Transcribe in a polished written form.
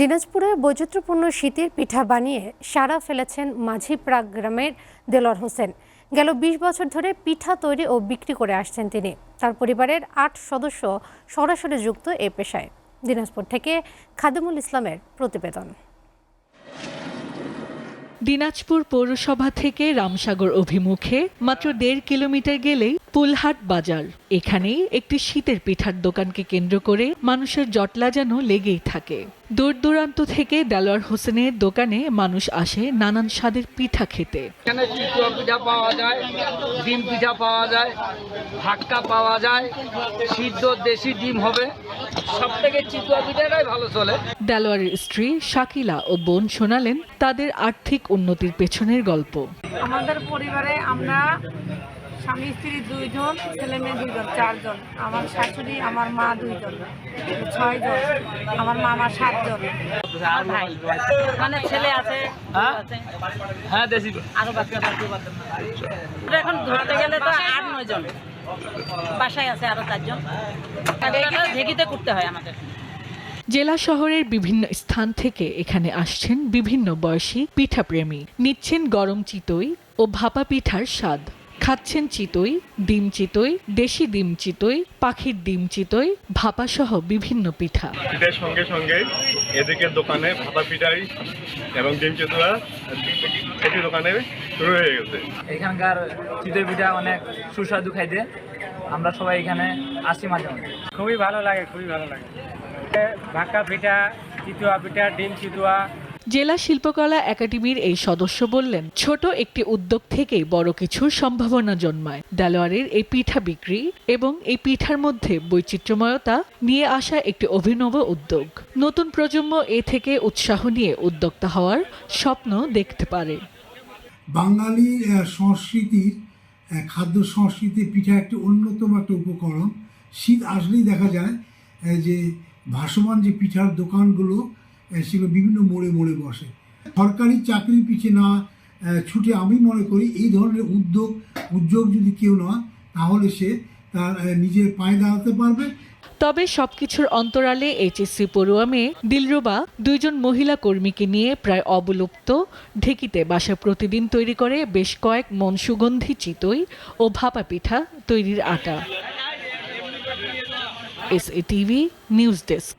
দিনাজপুরে বৈচিত্র্যপূর্ণ শীতের পিঠা বানিয়ে সাড়া ফেলেছেন মাঝিপ্রাগ গ্রামের দেলোয়ার হোসেন। গেল ২০ বছর ধরে পিঠা তৈরি ও বিক্রি করে আসছেন তিনি। তার পরিবারের ৮ সদস্য সরাসরি যুক্ত এ পেশায়। দিনাজপুর থেকে খাদেমুল ইসলামের প্রতিবেদন। দিনাজপুর পৌরসভা থেকে রামসাগর অভিমুখে মাত্র ১.৫ কিলোমিটার গেলেই পুলহাট বাজার। এখানেই একটি শীতের পিঠার দোকানকে কেন্দ্র করে মানুষের জটলা যেন লেগেই থাকে। দূর দূরান্ত থেকে দেলোয়ার হোসেনের দোকানে মানুষ আসে নানান স্বাদের পিঠা খেতে। এখানে চিতই পিঠা পাওয়া যায়, ডিম পিঠা পাওয়া যায়, হাক্কা পাওয়া যায়, সিদ্ধ দেশি ডিম হবে। সবথেকে চিতই পিঠাটাই ভালো চলে। দেলোয়ারের স্ত্রী শাকিলা ও বোন শোনালেন তাদের আর্থিক উন্নতির পেছনের গল্প। আমাদের পরিবারে আমরা স্বামী স্ত্রী ২ জন, ছেলে মেয়ে ২ জন, ৪ জন। আমার শাশুড়ি, আমার মা ২ জন, ৬ জন। আমার মামা ৭ জন। ভাই মানে ছেলে আছে, হ্যাঁ দেশি আরো বাচ্চা এখন ধরতে গেলে তো ৮-৯ জন। বাসায় আছে আরো ৪ জন। ঢেকিতে করতে হয় আমাদের। জেলা শহরের বিভিন্ন স্থান থেকে এখানে আসছেন বিভিন্ন বয়সী পিঠাপ্রেমী। নিচ্ছেন গরম চিতই ও ভাপা পিঠার স্বাদ। খাচ্ছেন চিতই, ডিম চিতই, দেশি ডিম চিতই, পাখির ডিম চিতই, ভাপা সহ বিভিন্ন পিঠা। পিঠার সঙ্গে সঙ্গে এদিকে দোকানে ভাপা পিঠাই এবং ডিম চিতই একটি দোকানে শুরু হয়ে গেছে। এখানকার চিতই পিঠা অনেক সুস্বাদু খাইতে। আমরা সবাই এখানে আসি মাঝে মাঝে। খুবই ভালো লাগে, খুবই ভালো লাগে। ভাক্কা পিঠা, চিতুয়া পিঠা, ডিম চিতুয়া। জেলা শিল্পকলা একাডেমির এই সদস্য বললেন, ছোট একটি উদ্যোগ থেকেই বড় কিছুর সম্ভাবনা জন্মায়। দেলোয়ারের এই পিঠা বিক্রি এবং এই পিঠার মধ্যে বৈচিত্র্যময়তা নিয়ে আসা একটি অভিনব উদ্যোগ। নতুন প্রজন্ম এ থেকে উৎসাহ নিয়ে উদ্যোক্তা হওয়ার স্বপ্ন দেখতে পারে। বাঙালি সংস্কৃতির খাদ্য সংস্কৃতির পিঠা একটি অন্যতম একটা উপকরণ। শীত আসলেই দেখা যায় যে ভাসমান যে পিঠার দোকানগুলো সেগুলো বিভিন্ন মোড়ে মোড়ে বসে। সরকারি চাকরির পিছে না ছুটে আমি মনে করি এই ধরনের উদ্যোগ যদি কেউ না, তাহলে সে তার নিজের পায়ে দাঁড়াতে পারবে। তবে সবকিছুর অন্তরালে এইচএসসি পড়ুয়া মেয়ে দিলরুবা ২ জন মহিলা কর্মীকে নিয়ে প্রায় অবলুপ্ত ঢেকিতে বাসা প্রতিদিন তৈরি করে বেশ কয়েক মন সুগন্ধি চিতই ও ভাপা পিঠা তৈরির আটা। SATV news desk.